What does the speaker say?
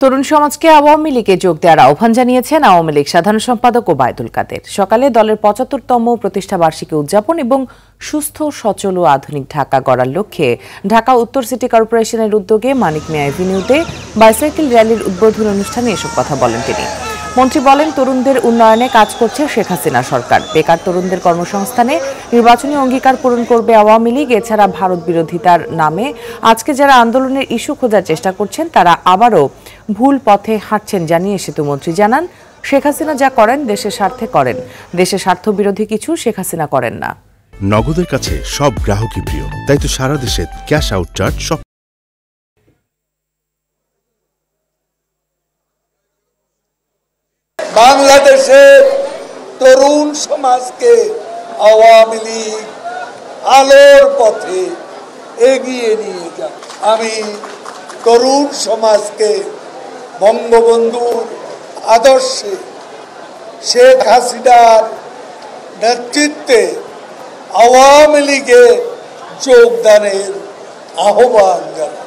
তরুণ সমাজকে আওয়ামী লীগে যোগ দেওয়ার আহ্বান জানিয়েছেন আওয়ামী লীগ সাধারণ সম্পাদক ওবায়দুল কাদের। সকালে দলের ৭৫তম প্রতিষ্ঠা বার্ষিকী উদযাপন এবং সুস্থ সচল ও আধুনিক ঢাকা গড়ার লক্ষ্যে ঢাকা উত্তর সিটি কর্পোরেশনের উদ্যোগে মানিক মিয়া এভিনিউতে বাইসাইকেল র্যালির উদ্বোধন অনুষ্ঠানে এসব কথা বলেন তিনি। মন্ত্রী বলেন, তরুণদের উন্নয়নে কাজ করছে শেখ হাসিনা সরকার। বেকার তরুণদের কর্মসংস্থানে নির্বাচনী অঙ্গীকার পূরণ করবে আওয়ামী লীগ। এছাড়া ভারত বিরোধিতার নামে আজকে যারা আন্দোলনের ইস্যু খোঁজার চেষ্টা করছেন তারা আবারও ভুল পথে হাঁটছেন জানিয়ে সেতুমন্ত্রী জানান, শেখ হাসিনা যা করেন দেশের স্বার্থে করেন, দেশের স্বার্থ বিরোধী কিছু শেখ হাসিনা করেন না। নগদের কাছে সব গ্রাহকই প্রিয়, তাই তো সারা দেশে ক্যাশ আউট চার্জ সব। বাংলাদেশের তরুণ সমাজকে আওয়ামী লীগ আলোর পথে এগিয়ে নিয়ে যায়। আমি তরুণ সমাজকে বঙ্গবন্ধুর আদর্শে শেখ হাসিনার নেতৃত্বে আওয়ামী লীগে যোগদানের আহ্বান জানাই।